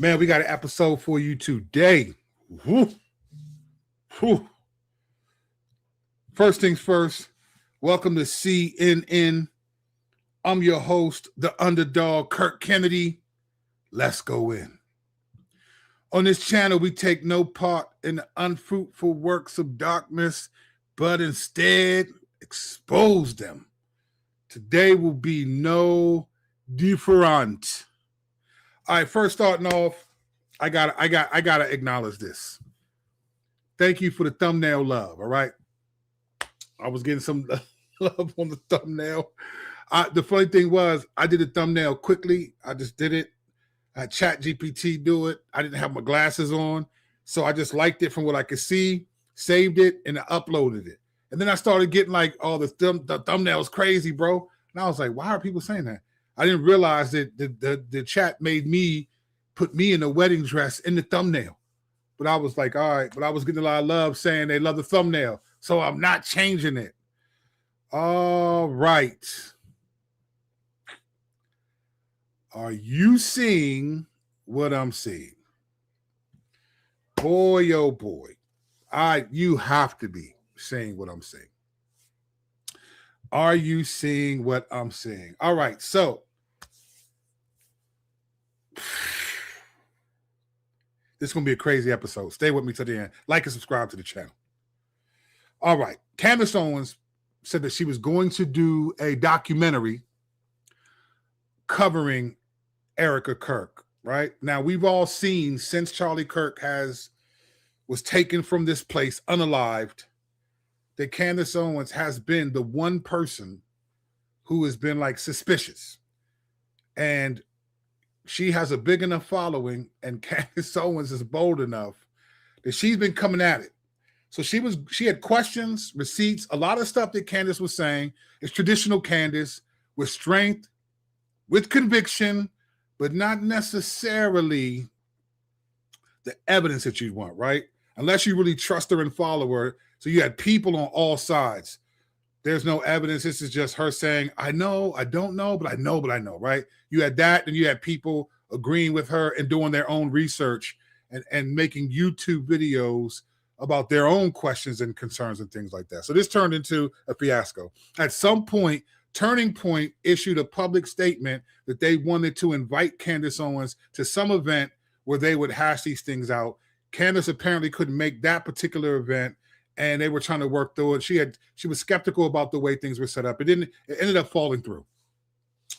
Man, we got an episode for you today. Woo. Woo. First things first, welcome to CNN. I'm your host, the underdog, Kirk Kennedy. Let's go in. On this channel, we take no part in the unfruitful works of darkness, but instead expose them. Today will be no different. All right, first starting off, I gotta acknowledge this. Thank you for the thumbnail love. All right, I was getting some love on the thumbnail. The funny thing was, I did the thumbnail quickly. I just did it. I had ChatGPT do it. I didn't have my glasses on, so I just liked it from what I could see, saved it, and I uploaded it. And then I started getting like, oh, the thumbnail's crazy, bro. And I was like, why are people saying that? I didn't realize that the chat made me put me in a wedding dress in the thumbnail. But I was like, all right. But I was getting a lot of love saying they love the thumbnail, so I'm not changing it. All right. Are you seeing what I'm seeing? Boy, oh boy. You have to be seeing what I'm seeing. Are you seeing what I'm seeing? All right, so this is going to be a crazy episode. Stay with me to the end. Like and subscribe to the channel. All right, Candace Owens said that she was going to do a documentary covering Erica Kirk, right? Now, we've all seen since Charlie Kirk was taken from this place unalived, that Candace Owens has been the one person who has been like suspicious. And she has a big enough following, and Candace Owens is bold enough that she's been coming at it. So she had questions, receipts, a lot of stuff that Candace was saying is traditional Candace with strength, with conviction, but not necessarily the evidence that you want, right? Unless you really trust her and follow her. So you had people on all sides. There's no evidence. This is just her saying, I know, I don't know, but I know, right? You had that, and you had people agreeing with her and doing their own research and making YouTube videos about their own questions and concerns and things like that. So this turned into a fiasco. At some point, Turning Point issued a public statement that they wanted to invite Candace Owens to some event where they would hash these things out. Candace apparently couldn't make that particular event, and they were trying to work through it. She was skeptical about the way things were set up. It ended up falling through.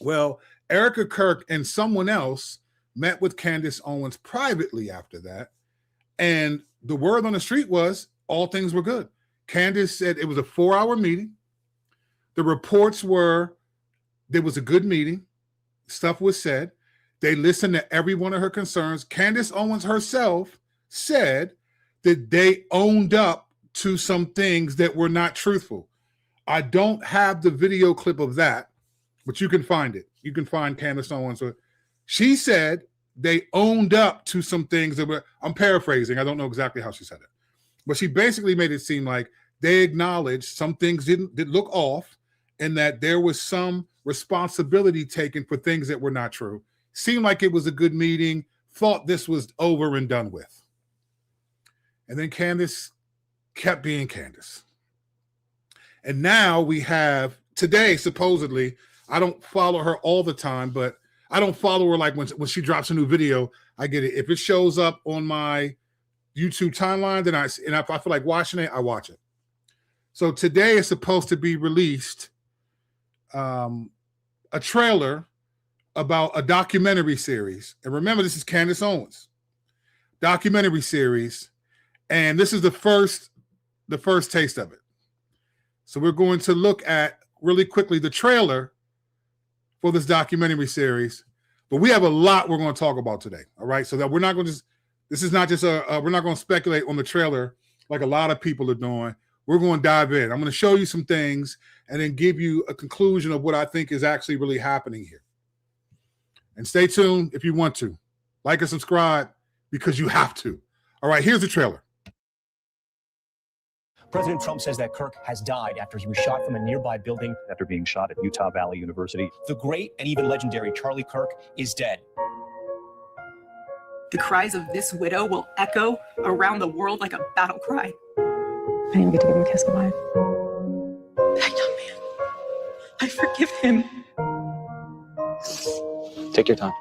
Well, Erica Kirk and someone else met with Candace Owens privately after that, and the word on the street was all things were good. Candace said it was a 4-hour meeting. The reports were there was a good meeting. Stuff was said. They listened to every one of her concerns. Candace Owens herself said that they owned up to some things that were not truthful. I don't have the video clip of that, but you can find it. You can find Candace Owens. She said they owned up to some things that were, I'm paraphrasing. I don't know exactly how she said it, but she basically made it seem like they acknowledged some things didn't look off, and that there was some responsibility taken for things that were not true. Seemed like it was a good meeting, thought this was over and done with. And then Candace kept being Candace. And now we have, today, supposedly, I don't follow her all the time, but I don't follow her like when she drops a new video, I get it. If it shows up on my YouTube timeline, then if I feel like watching it, I watch it. So today is supposed to be released a trailer about a documentary series. And remember, this is Candace Owens documentary series. And this is the first taste of it. So we're going to look at really quickly the trailer for this documentary series. But we have a lot we're going to talk about today. All right. So that we're not going to this is not just we're not going to speculate on the trailer like a lot of people are doing. We're going to dive in. I'm going to show you some things and then give you a conclusion of what I think is actually really happening here. And stay tuned if you want to. Like and subscribe because you have to. All right, here's the trailer. President Trump says that Kirk has died after he was shot from a nearby building after being shot at Utah Valley University. The great and even legendary Charlie Kirk is dead. The cries of this widow will echo around the world like a battle cry. I didn't get to give him a kiss goodbye. That young man, I forgive him. Take your time.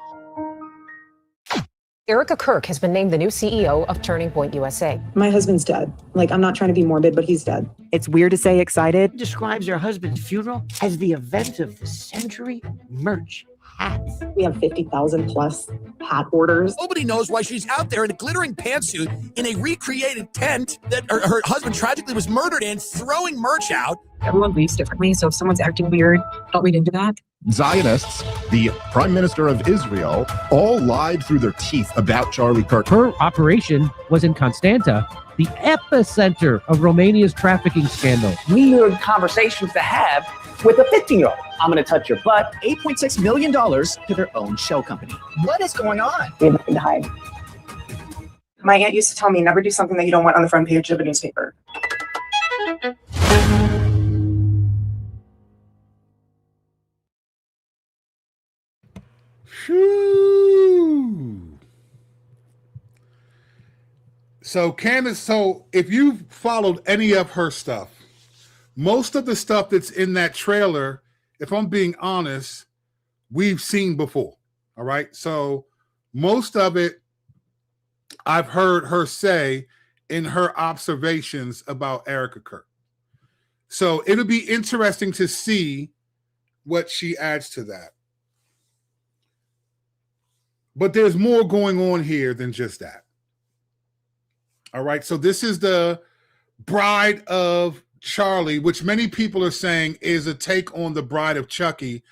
Erica Kirk has been named the new CEO of Turning Point USA. My husband's dead. Like, I'm not trying to be morbid, but he's dead. It's weird to say excited. Describes her husband's funeral as the event of the century. Merch, hats. We have 50,000 plus hat orders. Nobody knows why she's out there in a glittering pantsuit in a recreated tent that her husband tragically was murdered in, throwing merch out. Everyone grieves differently, so if someone's acting weird, don't read into that. Zionists, the Prime Minister of Israel, all lied through their teeth about Charlie Kirk. Her operation was in Constanta, the epicenter of Romania's trafficking scandal. We learned conversations to have with a 15-year-old. I'm going to touch your butt. $8.6 million to their own shell company. What is going on? We have nothing to hide. My aunt used to tell me, never do something that you don't want on the front page of a newspaper. Whew. So Candace, so if you've followed any of her stuff, most of the stuff that's in that trailer, if I'm being honest, we've seen before. All right. So most of it I've heard her say in her observations about Erica Kirk. So it'll be interesting to see what she adds to that. But there's more going on here than just that. All right. So this is the Bride of Charlie, which many people are saying is a take on the Bride of Chucky,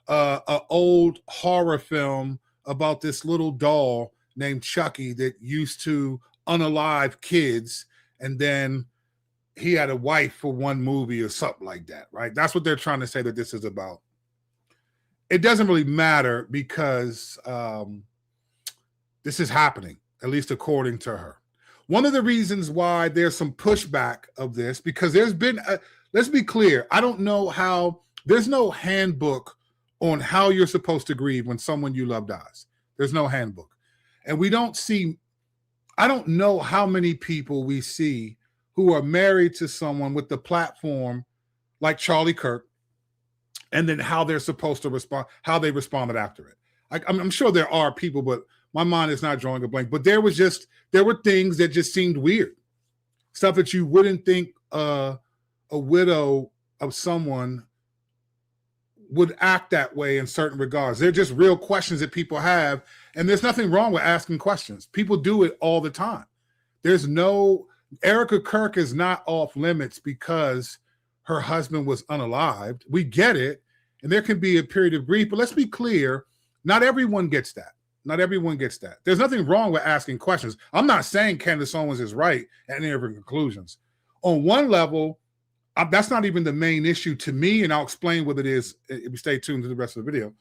an old horror film about this little doll named Chucky that used to unalive kids. And then he had a wife for one movie or something like that, right? That's what they're trying to say that this is about. It doesn't really matter because this is happening, at least according to her. One of the reasons why there's some pushback of this, because there's been, let's be clear, I don't know how, there's no handbook on how you're supposed to grieve when someone you love dies. There's no handbook. And we don't see, I don't know how many people we see who are married to someone with the platform like Charlie Kirk, and then how they're supposed to respond, how they responded after it. I'm sure there are people, but my mind is not drawing a blank. But there were things that just seemed weird. Stuff that you wouldn't think a widow of someone would act that way in certain regards. They're just real questions that people have. And there's nothing wrong with asking questions. People do it all the time. Erica Kirk is not off limits because her husband was unalived. We get it. And there can be a period of grief, but let's be clear. Not everyone gets that. Not everyone gets that. There's nothing wrong with asking questions. I'm not saying Candace Owens is right at any of her conclusions. On one level, that's not even the main issue to me, and I'll explain what it is if you stay tuned to the rest of the video.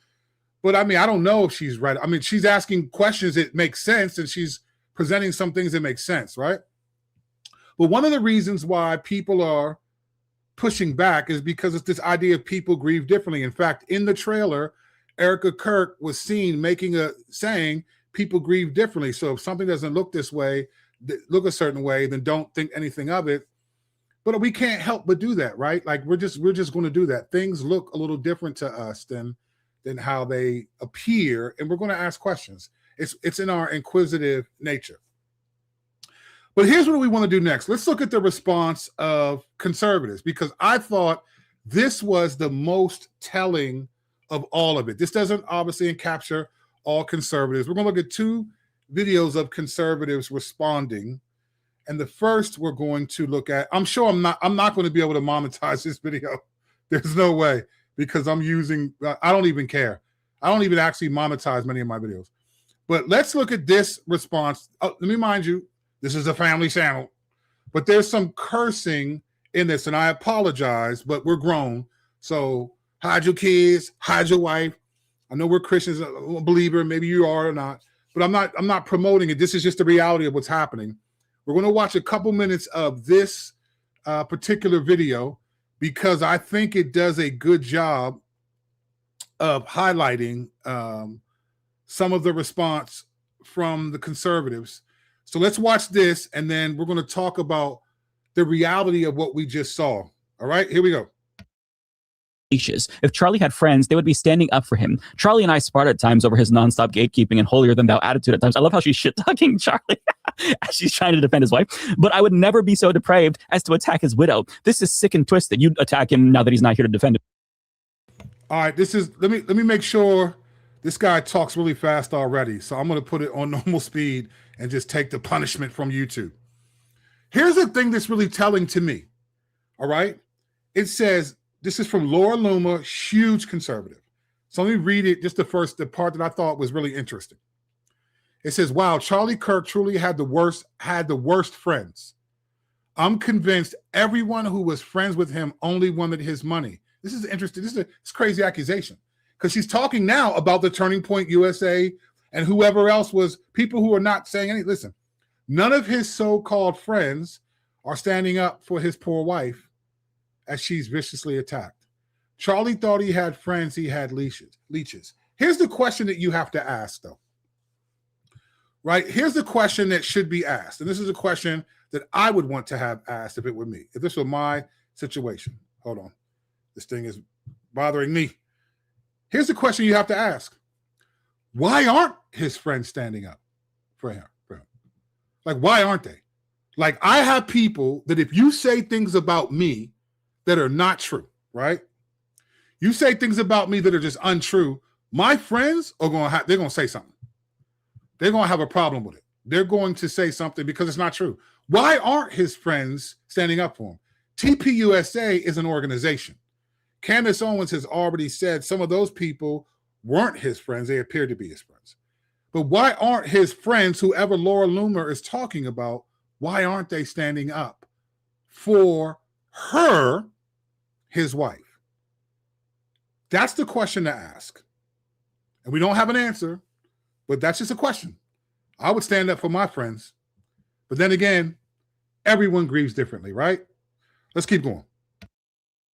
But I mean, I don't know if she's right. I mean, she's asking questions that make sense, and she's presenting some things that make sense, right? But one of the reasons why people are pushing back is because it's this idea of people grieve differently. In fact, in the trailer, Erica Kirk was seen saying people grieve differently. So if something doesn't look this way, look a certain way, then don't think anything of it. But we can't help but do that, right? Like we're just going to do that. Things look a little different to us than how they appear, and we're going to ask questions. It's in our inquisitive nature. But here's what we want to do next. Let's look at the response of conservatives, because I thought this was the most telling of all of it. This doesn't obviously capture all conservatives. We're going to look at two videos of conservatives responding. And the first we're going to look at, I'm not going to be able to monetize this video. There's no way, because I don't even care. I don't even actually monetize many of my videos. But let's look at this response. Let me mind you, this is a family channel, but there's some cursing in this, and I apologize, but we're grown. So hide your kids, hide your wife. I know we're Christians, a believer, maybe you are or not, but I'm not promoting it. This is just the reality of what's happening. We're going to watch a couple minutes of this particular video because I think it does a good job of highlighting some of the response from the conservatives. So let's watch this, and then we're going to talk about the reality of what we just saw. All right, here we go. Leashes. If Charlie had friends, they would be standing up for him. Charlie and I sparred at times over his nonstop gatekeeping and holier than thou attitude at times. I love how she's shit talking Charlie as she's trying to defend his wife. But I would never be so depraved as to attack his widow. This is sick and twisted. You'd attack him now that he's not here to defend him. All right, this is let me make sure this guy talks really fast already. So I'm going to put it on normal speed and just take the punishment from YouTube. Here's the thing that's really telling to me. All right, it says. This is from Laura Loomer, huge conservative. So let me read it, just the part that I thought was really interesting. It says, wow, Charlie Kirk truly had the worst friends. I'm convinced everyone who was friends with him only wanted his money. This is interesting. This is a crazy accusation because she's talking now about the Turning Point USA and whoever else was people who are not saying anything. Listen, none of his so-called friends are standing up for his poor wife as she's viciously attacked. Charlie thought he had friends, he had leeches. Here's the question that you have to ask, though. Right? Here's the question that should be asked. And this is a question that I would want to have asked if it were me, if this were my situation. Hold on. This thing is bothering me. Here's the question you have to ask. Why aren't his friends standing up for him? Like, why aren't they? Like, I have people that if you say things about me that are not true, right? You say things about me that are just untrue. My friends are they're going to say something. They're going to have a problem with it. They're going to say something because it's not true. Why aren't his friends standing up for him? TPUSA is an organization. Candace Owens has already said some of those people weren't his friends. They appeared to be his friends. But why aren't his friends, whoever Laura Loomer is talking about, why aren't they standing up for her, his wife? That's the question to ask. And we don't have an answer, but that's just a question. I would stand up for my friends. But then again, everyone grieves differently, right? Let's keep going.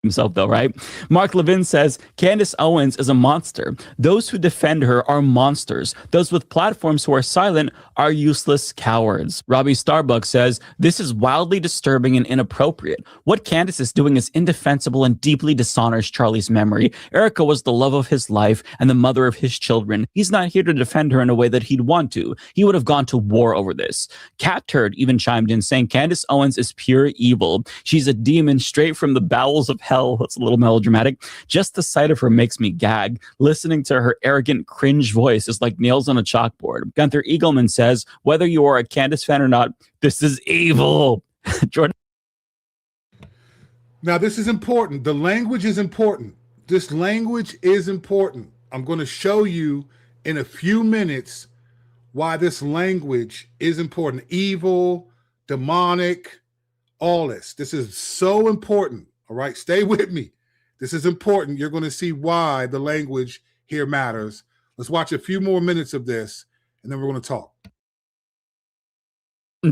Himself though, right? Mark Levin says Candace Owens is a monster. Those who defend her are monsters. Those with platforms who are silent are useless cowards. Robbie Starbuck says this is wildly disturbing and inappropriate. What Candace is doing is indefensible and deeply dishonors Charlie's memory. Erica was the love of his life and the mother of his children. He's not here to defend her in a way that he'd want to. He would have gone to war over this. Cat Turd even chimed in saying Candace Owens is pure evil. She's a demon straight from the bowels of hell. That's a little melodramatic. Just the sight of her makes me gag. Listening to her arrogant cringe voice is like nails on a chalkboard. Gunther Eagleman says, whether you are a Candace fan or not, this is evil. Jordan. Now, this is important. The language is important. This language is important. I'm going to show you in a few minutes why this language is important. Evil, demonic, all this. This is so important. All right, stay with me. This is important. You're going to see why the language here matters. Let's watch a few more minutes of this, and then we're going to talk.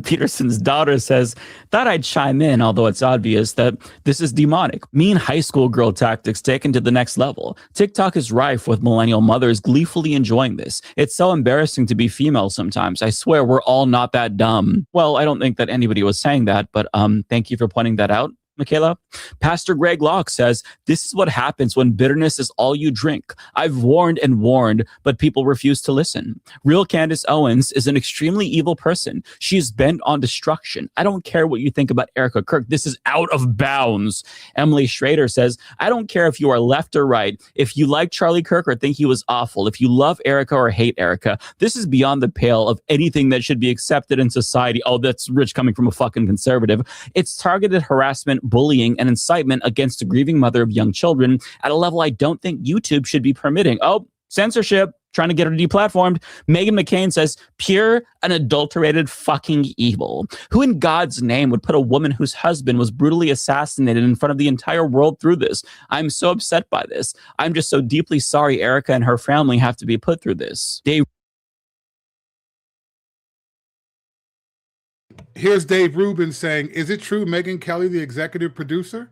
Peterson's daughter says, thought I'd chime in, although it's obvious that this is demonic. Mean high school girl tactics taken to the next level. TikTok is rife with millennial mothers gleefully enjoying this. It's so embarrassing to be female sometimes. I swear we're all not that dumb. Well, I don't think that anybody was saying that, but thank you for pointing that out, Michaela. Pastor Greg Locke says, this is what happens when bitterness is all you drink. I've warned and warned, but people refuse to listen. Real Candace Owens is an extremely evil person. She's bent on destruction. I don't care what you think about Erica Kirk. This is out of bounds. Emily Schrader says, I don't care if you are left or right. If you like Charlie Kirk or think he was awful, if you love Erica or hate Erica, this is beyond the pale of anything that should be accepted in society. Oh, that's rich coming from a fucking conservative. It's targeted harassment, bullying, and incitement against a grieving mother of young children at a level I don't think YouTube should be permitting. Oh, censorship, trying to get her deplatformed. Meghan McCain says, pure and adulterated fucking evil. Who in God's name would put a woman whose husband was brutally assassinated in front of the entire world through this? I'm so upset by this. I'm just so deeply sorry Erica and her family have to be put through this. Here's Dave Rubin saying, is it true Megyn Kelly, the executive producer?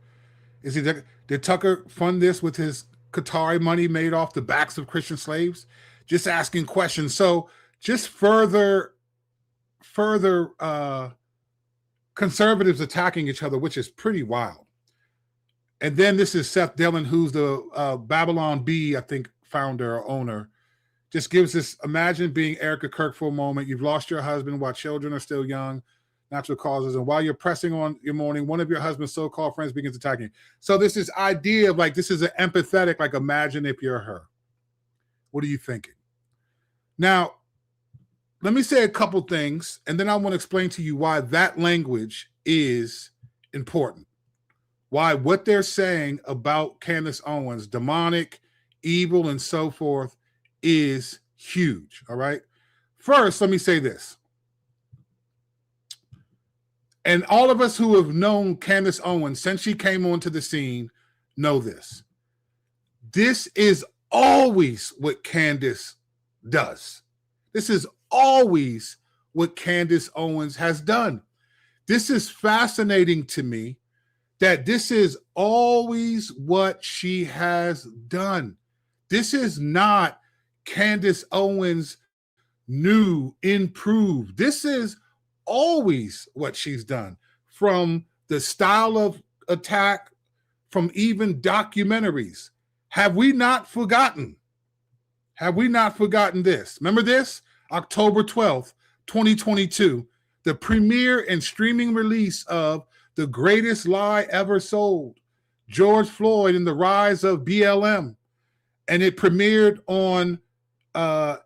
Did Tucker fund this with his Qatari money made off the backs of Christian slaves? Just asking questions. So just further conservatives attacking each other, which is pretty wild. And then this is Seth Dillon, who's the Babylon Bee, I think, founder or owner. Just gives this, imagine being Erica Kirk for a moment. You've lost your husband while children are still young, natural causes. And while you're pressing on your mourning, one of your husband's so-called friends begins attacking you. So this is idea of like, this is an empathetic, like imagine if you're her. What are you thinking? Now, let me say a couple things, and then I want to explain to you why that language is important. Why what they're saying about Candace Owens, demonic, evil, and so forth, is huge, all right? First, let me say this. And all of us who have known Candace Owens since she came onto the scene know this. This is always what Candace does. This is always what Candace Owens has done. This is fascinating to me that this is always what she has done. This is not Candace Owens new, improved. This is always what she's done, from the style of attack, from even documentaries. Have we not forgotten? Have we not forgotten this? Remember this? October 12th, 2022, the premiere and streaming release of The Greatest Lie Ever Sold, George Floyd and the Rise of BLM. And it premiered on,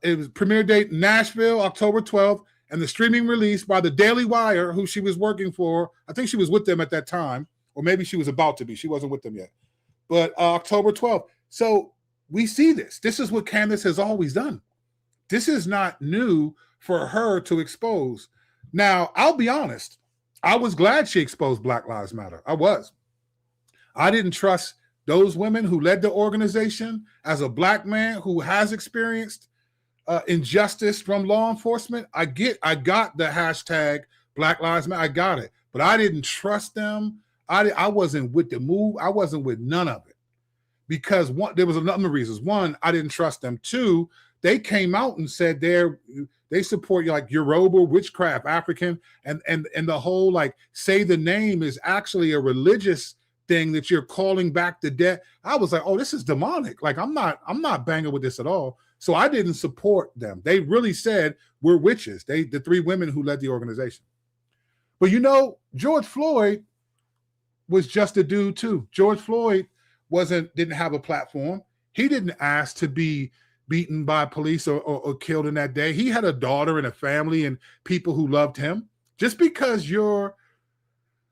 it was premiere date Nashville, October 12th, and the streaming release by the Daily Wire, who she was working for. I think she was with them at that time, or maybe she was about to be. She wasn't with them yet. But October 12th. So we see this. This is what Candace has always done. This is not new for her to expose. Now, I'll be honest. I was glad she exposed Black Lives Matter. I was. I didn't trust those women who led the organization. As a Black man who has experienced injustice from law enforcement, I got the hashtag Black Lives Matter. I got it. But I didn't trust them. I wasn't with the move. I wasn't with none of it. Because one, there was a number of reasons. One, I didn't trust them. Two, they came out and said they support like Yoruba, witchcraft, African, and the whole like say the name is actually a religious thing that you're calling back the dead. I was like, oh, this is demonic. Like I'm not banging with this at all. So I didn't support them. They really said we're witches. The three women who led the organization. But you know, George Floyd was just a dude too. George Floyd didn't have a platform. He didn't ask to be beaten by police or killed in that day. He had a daughter and a family and people who loved him. Just because you're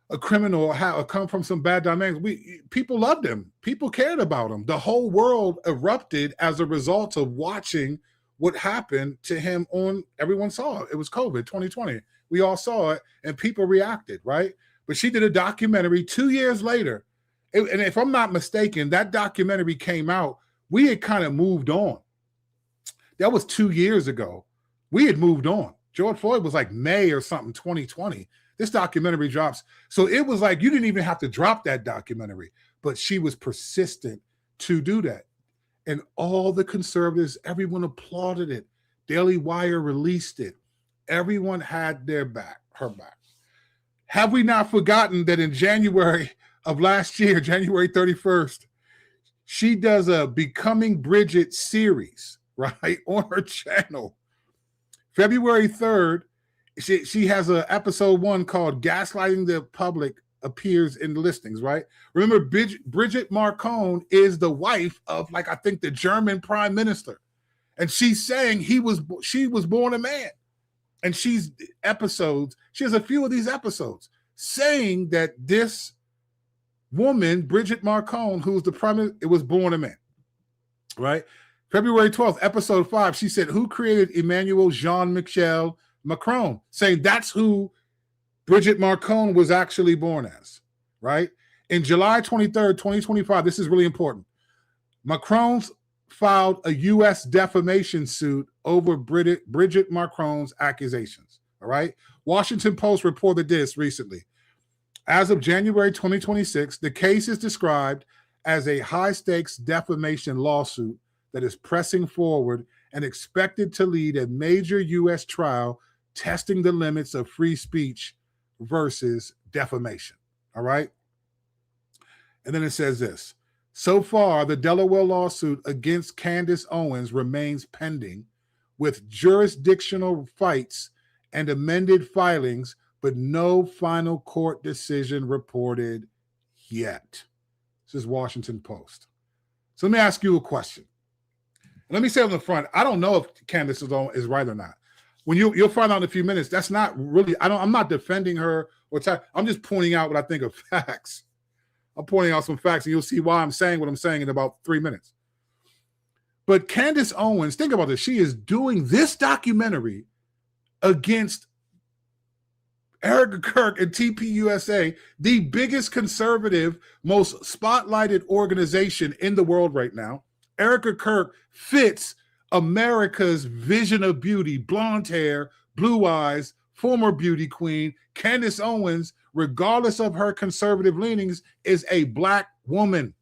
a criminal or come from some bad dynamics, people loved him. People cared about him. The whole world erupted as a result of watching what happened to him everyone saw it. It was COVID 2020. We all saw it and people reacted, right? But she did a documentary 2 years later. And if I'm not mistaken, that documentary came out, we had kind of moved on. That was 2 years ago. We had moved on. George Floyd was like May or something, 2020. This documentary drops. So it was like, you didn't even have to drop that documentary, but she was persistent to do that. And all the conservatives, everyone applauded it. Daily Wire released it. Everyone had her back. Have we not forgotten that in January of last year, January 31st, she does a Becoming Bridget series, right, on her channel. February 3rd, she has an episode 1 called Gaslighting the Public appears in the listings, right? Remember, Bridget Marcon is the wife of, like, I think the German prime minister. And she's saying she was born a man. And she has a few of these episodes saying that this woman, Bridget Marcon, who's the prime minister, it was born a man, right? February 12th, episode 5, she said, who created Emmanuel Jean-Michel Macron? Saying that's who Bridget Marcon was actually born as, right? In July 23rd, 2025, this is really important. Macron's filed a U.S. defamation suit over Bridget Marcon's accusations, all right? Washington Post reported this recently. As of January 2026, the case is described as a high-stakes defamation lawsuit that is pressing forward and expected to lead a major U.S. trial testing the limits of free speech versus defamation. All right. And then it says this. So far, the Delaware lawsuit against Candace Owens remains pending with jurisdictional fights and amended filings, but no final court decision reported yet. This is Washington Post. So let me ask you a question. Let me say on the front, I don't know if Candace is right or not. When you'll find out in a few minutes, that's not really, I'm not defending her I'm just pointing out what I think are facts. I'm pointing out some facts and you'll see why I'm saying what I'm saying in about 3 minutes. But Candace Owens, think about this. She is doing this documentary against Erica Kirk and TPUSA, the biggest conservative, most spotlighted organization in the world right now. Erica Kirk fits America's vision of beauty, blonde hair, blue eyes, former beauty queen. Candace Owens, regardless of her conservative leanings, is a Black woman.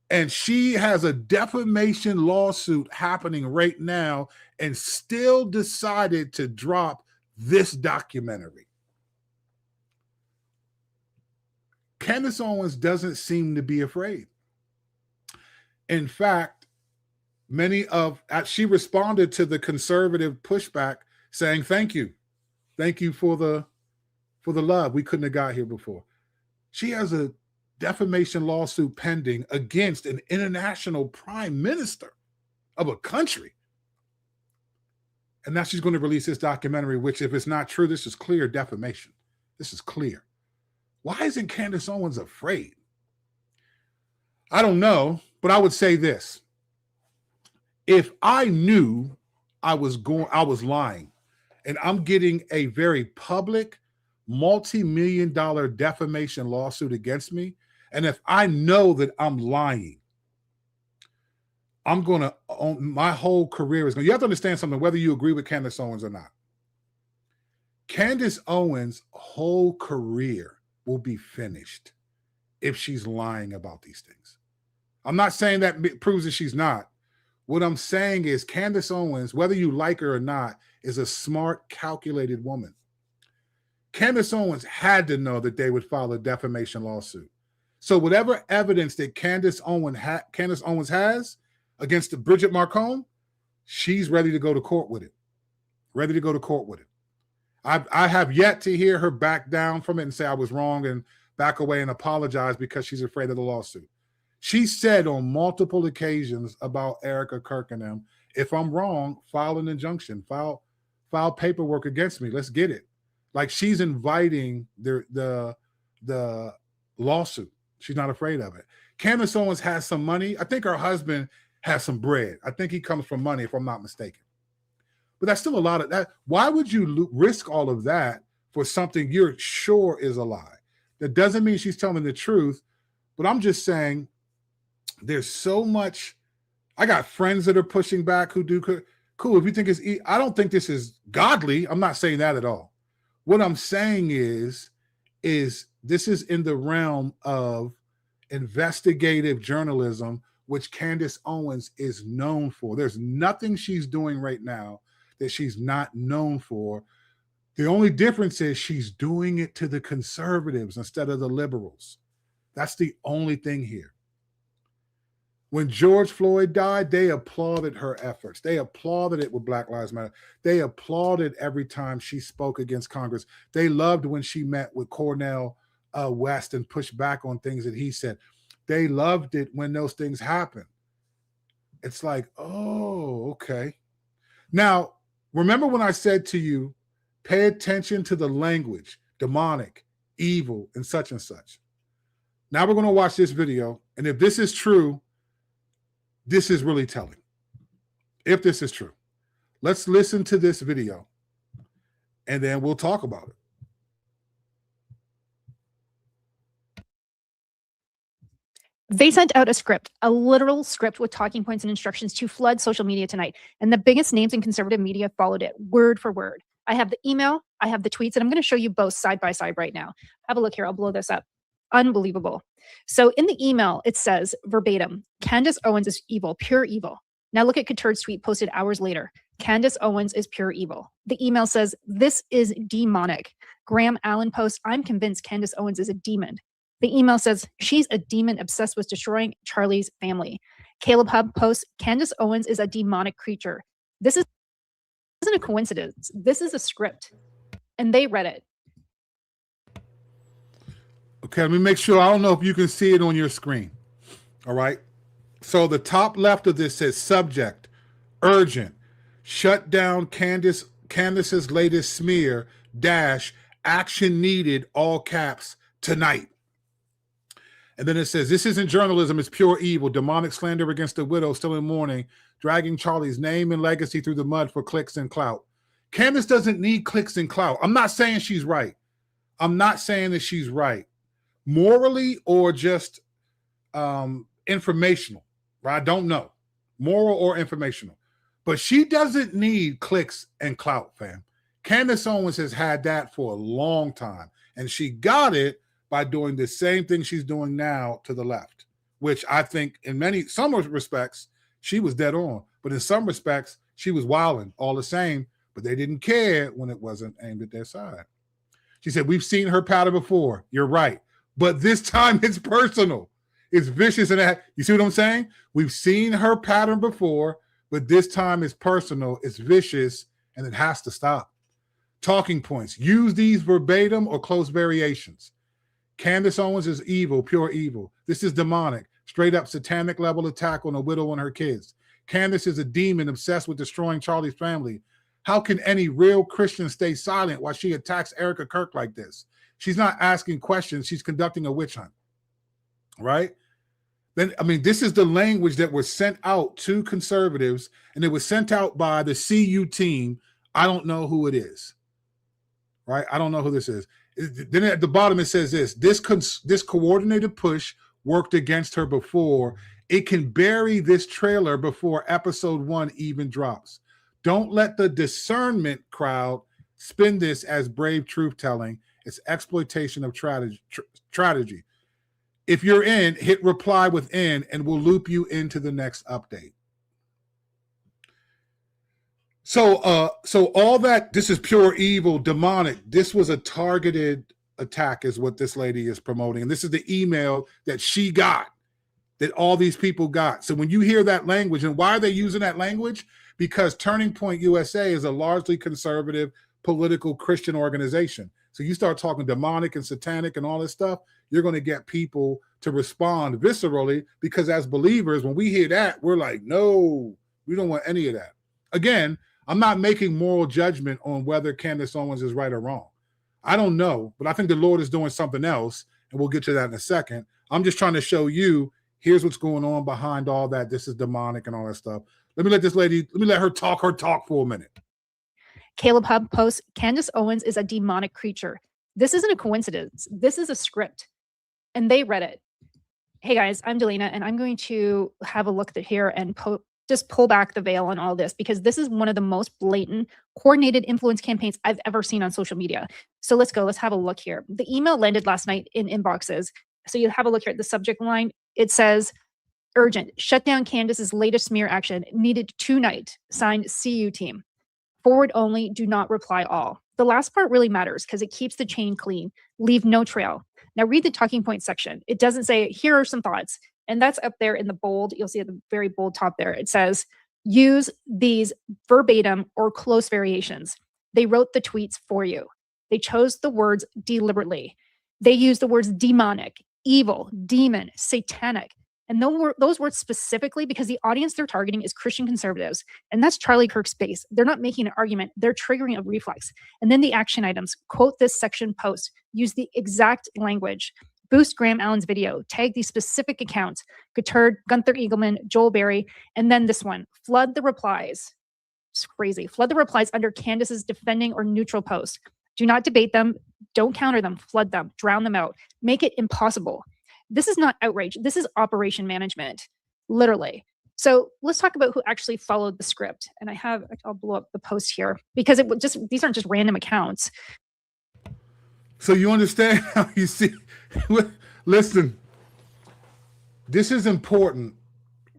And she has a defamation lawsuit happening right now and still decided to drop this documentary. Candace Owens doesn't seem to be afraid. In fact, she responded to the conservative pushback saying, thank you. Thank you for the love. We couldn't have got here before. She has a defamation lawsuit pending against an international prime minister of a country. And now she's going to release this documentary, which if it's not true, this is clear defamation. This is clear. Why isn't Candace Owens afraid? I don't know, but I would say this. If I knew I was lying and I'm getting a very public, multi-million-dollar defamation lawsuit against me, and if I know that I'm lying, I'm going to own my whole career is going. You have to understand something, whether you agree with Candace Owens or not. Candace Owens' whole career will be finished if she's lying about these things. I'm not saying that proves that she's not. What I'm saying is Candace Owens, whether you like her or not, is a smart, calculated woman. Candace Owens had to know that they would file a defamation lawsuit. So whatever evidence that Candace Owens has against Bridget Marcone, she's ready to go to court with it. Ready to go to court with it. I have yet to hear her back down from it and say I was wrong and back away and apologize because she's afraid of the lawsuit. She said on multiple occasions about Erica Kirk and them, if I'm wrong, file an injunction, file paperwork against me. Let's get it. Like she's inviting the lawsuit. She's not afraid of it. Candace Owens has some money. I think her husband has some bread. I think he comes from money, if I'm not mistaken. But that's still a lot of that. Why would you risk all of that for something you're sure is a lie? That doesn't mean she's telling the truth, but I'm just saying there's so much. I got friends that are pushing back who do cool. If you think it's, I don't think this is godly. I'm not saying that at all. What I'm saying is this is in the realm of investigative journalism, which Candace Owens is known for. There's nothing she's doing right now that she's not known for. The only difference is she's doing it to the conservatives instead of the liberals. That's the only thing here. When George Floyd died, they applauded her efforts. They applauded it with Black Lives Matter. They applauded every time she spoke against Congress. They loved when she met with Cornel West and pushed back on things that he said. They loved it when those things happened. It's like, oh, okay. Now, remember when I said to you, pay attention to the language, demonic, evil, and such and such. Now we're going to watch this video. And if this is true, this is really telling. If this is true, let's listen to this video and then we'll talk about it. They sent out a script, a literal script with talking points and instructions to flood social media tonight. And the biggest names in conservative media followed it word for word. I have the email, I have the tweets, and I'm going to show you both side by side right now. Have a look here. I'll blow this up. Unbelievable. So in the email, it says verbatim, Candace Owens is evil, pure evil. Now look at Couture's tweet posted hours later. Candace Owens is pure evil. The email says, this is demonic. Graham Allen posts, I'm convinced Candace Owens is a demon. The email says, she's a demon obsessed with destroying Charlie's family. Caleb Hub posts, Candace Owens is a demonic creature. This isn't a coincidence. This is a script. And they read it. Okay, let me make sure. I don't know if you can see it on your screen. All right. So the top left of this says subject, urgent, shut down Candace's latest smear, dash, action needed, all caps, tonight. And then it says, this isn't journalism, it's pure evil, demonic slander against the widow still in mourning, dragging Charlie's name and legacy through the mud for clicks and clout. Candace doesn't need clicks and clout. I'm not saying she's right. I'm not saying that she's right. Morally or just informational, right? I don't know. Moral or informational. But she doesn't need clicks and clout, fam. Candace Owens has had that for a long time. And she got it by doing the same thing she's doing now to the left, which I think in some respects, she was dead on. But in some respects, she was wilding all the same, but they didn't care when it wasn't aimed at their side. She said, we've seen her pattern before. You're right. But this time it's personal. It's vicious. And you see what I'm saying? We've seen her pattern before, but this time it's personal, it's vicious, and it has to stop. Talking points. Use these verbatim or close variations. Candace Owens is evil, pure evil. This is demonic, straight up satanic level attack on a widow and her kids. Candace is a demon obsessed with destroying Charlie's family. How can any real Christian stay silent while she attacks Erica Kirk like this? She's not asking questions. She's conducting a witch hunt, right? Then, I mean, this is the language that was sent out to conservatives, and it was sent out by the CU team. I don't know who it is, right? I don't know who this is. Then at the bottom, it says this coordinated push worked against her before. It can bury this trailer before episode 1 even drops. Don't let the discernment crowd spin this as brave truth-telling. It's exploitation of strategy. If you're in, hit reply within, and we'll loop you into the next update. So all that, this is pure evil, demonic. This was a targeted attack is what this lady is promoting. And this is the email that she got, that all these people got. So when you hear that language, and why are they using that language? Because Turning Point USA is a largely conservative, political Christian organization. So you start talking demonic and satanic and all this stuff, you're going to get people to respond viscerally, because as believers, when we hear that, we're like, no, we don't want any of that. Again, I'm not making moral judgment on whether Candace Owens is right or wrong. I don't know, but I think the Lord is doing something else, and we'll get to that in a second. I'm just trying to show you, here's what's going on behind all that. This is demonic and all that stuff. Let me let her talk for a minute. Caleb Hub posts, Candace Owens is a demonic creature. This isn't a coincidence. This is a script. And they read it. Hey guys, I'm Delina, and I'm going to have a look here and just pull back the veil on all this, because this is one of the most blatant, coordinated influence campaigns I've ever seen on social media. So let's go. Let's have a look here. The email landed last night in inboxes. So you have a look here at the subject line. It says, urgent, shut down Candace's latest smear action, needed tonight, signed CU team. Forward only, do not reply all. The last part really matters because it keeps the chain clean. Leave no trail. Now read the talking point section. It doesn't say, here are some thoughts. And that's up there in the bold. You'll see at the very bold top there. It says, use these verbatim or close variations. They wrote the tweets for you. They chose the words deliberately. They used the words demonic, evil, demon, satanic. And those words specifically because the audience they're targeting is Christian conservatives. And that's Charlie Kirk's base. They're not making an argument. They're triggering a reflex. And then the action items, quote this section post, use the exact language, boost Graham Allen's video, tag these specific accounts, Gunther Eagleman, Joel Berry, and then this one, flood the replies. It's crazy. Flood the replies under Candace's defending or neutral post. Do not debate them. Don't counter them. Flood them. Drown them out. Make it impossible. This is not outrage. This is operation management, literally. So let's talk about who actually followed the script. And I'll blow up the post here because these aren't just random accounts. So you understand how you see, listen, this is important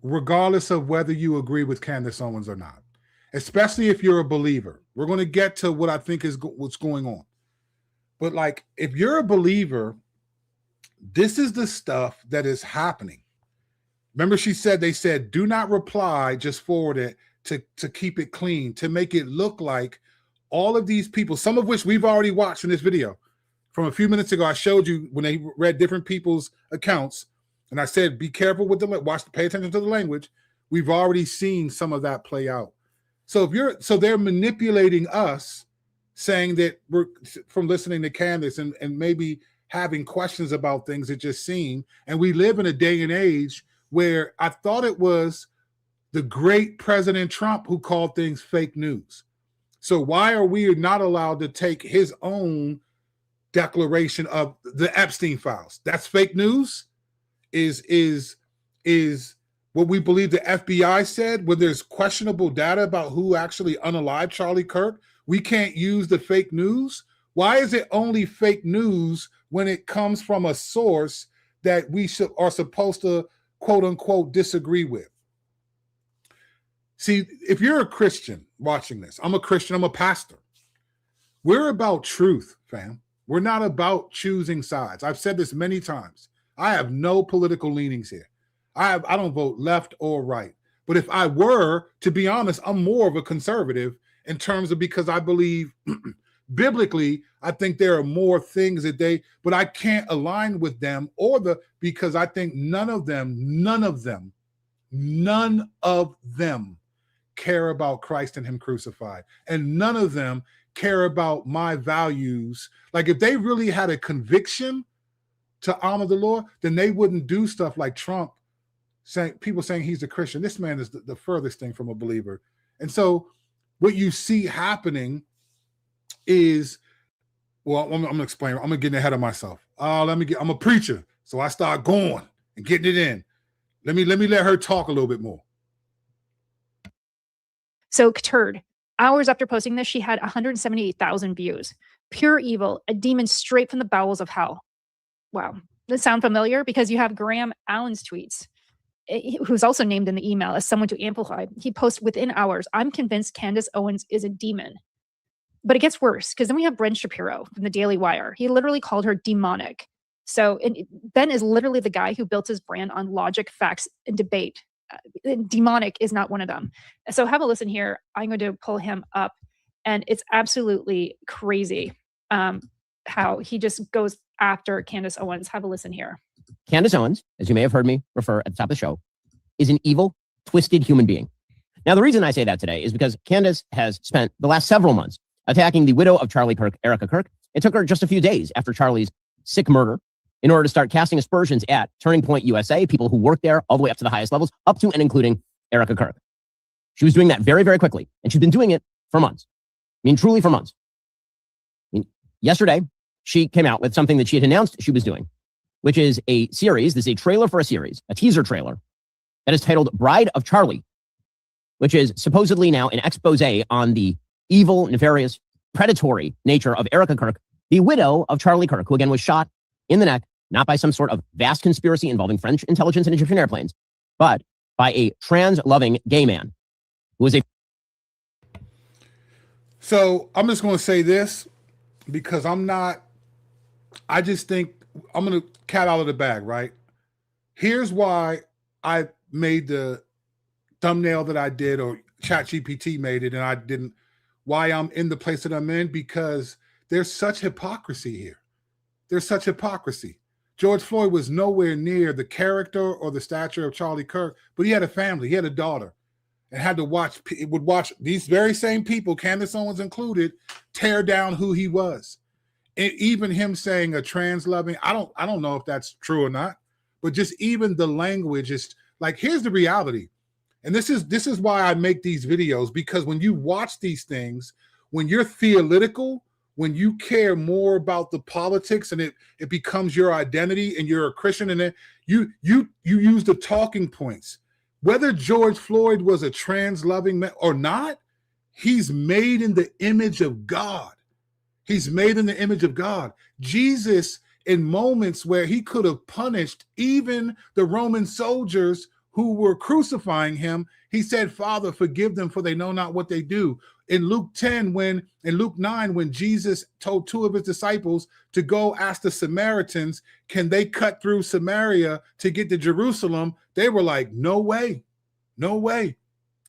regardless of whether you agree with Candace Owens or not, especially if you're a believer. We're going to get to what I think is what's going on. But like, if you're a believer, this is the stuff that is happening. Remember, they said, do not reply, just forward it to keep it clean, to make it look like all of these people, some of which we've already watched in this video. From a few minutes ago, I showed you when they read different people's accounts, and I said, be careful with pay attention to the language. We've already seen some of that play out. So they're manipulating us, saying that we're from listening to Candace and maybe having questions about things it just seemed. And we live in a day and age where I thought it was the great President Trump who called things fake news. So why are we not allowed to take his own declaration of the Epstein files? That's fake news? Is what we believe the FBI said when there's questionable data about who actually unalived Charlie Kirk? We can't use the fake news? Why is it only fake news when it comes from a source that we are supposed to, quote unquote, disagree with? See, if you're a Christian watching this, I'm a Christian, I'm a pastor. We're about truth, fam. We're not about choosing sides. I've said this many times. I have no political leanings here. I don't vote left or right. But if I were, to be honest, I'm more of a conservative in terms of, because I believe biblically, I think there are more things but I can't align with them because I think none of them care about Christ and him crucified. And none of them care about my values. Like, if they really had a conviction to honor the Lord, then they wouldn't do stuff like Trump people saying he's a Christian. This man is the furthest thing from a believer. And so what you see happening is, well, I'm going to explain. I'm getting ahead of myself. I'm a preacher. So I start going and getting it in. Let me let her talk a little bit more. So Turd, hours after posting this, she had 178,000 views. Pure evil, a demon straight from the bowels of hell. Wow. Does this sound familiar? Because you have Graham Allen's tweets, who's also named in the email as someone to amplify. He posts within hours, I'm convinced Candace Owens is a demon. But it gets worse, because then we have Ben Shapiro from the Daily Wire. He literally called her demonic. So Ben is literally the guy who built his brand on logic, facts, and debate. Demonic is not one of them. So have a listen here. I'm going to pull him up, and it's absolutely crazy how he just goes after Candace Owens. Have a listen here. Candace Owens, as you may have heard me refer at the top of the show, is an evil, twisted human being. Now, the reason I say that today is because Candace has spent the last several months attacking the widow of Charlie Kirk, Erica Kirk. It took her just a few days after Charlie's sick murder in order to start casting aspersions at Turning Point USA, people who work there all the way up to the highest levels, up to and including Erica Kirk. She was doing that very, very quickly, and she's been doing it for months. I mean, truly for months. I mean, yesterday, she came out with something that she had announced she was doing, which is a series. This is a trailer for a series, a teaser trailer, that is titled Bride of Charlie, which is supposedly now an expose on the evil, nefarious, predatory nature of Erica Kirk, the widow of Charlie Kirk, who again was shot in the neck, not by some sort of vast conspiracy involving French intelligence and Egyptian airplanes, but by a trans-loving gay man who was a... So I'm just going to say this because I just think I'm going to cat out of the bag, right? Here's why I made the thumbnail that I did, or ChatGPT made it, and I didn't. Why I'm in the place that I'm in, because there's such hypocrisy here. There's such hypocrisy. George Floyd was nowhere near the character or the stature of Charlie Kirk, but he had a family, he had a daughter, and would watch these very same people, Candace Owens included, tear down who he was. And even him saying a trans-loving, I don't know if that's true or not, but just even the language is like, here's the reality. And this is why I make these videos, because when you watch these things, when you're theological, when you care more about the politics and it becomes your identity and you're a Christian, and then you use the talking points. Whether George Floyd was a trans-loving man or not, he's made in the image of God. He's made in the image of God. Jesus, in moments where he could have punished even the Roman soldiers who were crucifying him, he said, Father, forgive them, for they know not what they do. In Luke 9, when Jesus told two of his disciples to go ask the Samaritans, can they cut through Samaria to get to Jerusalem? They were like, no way, no way.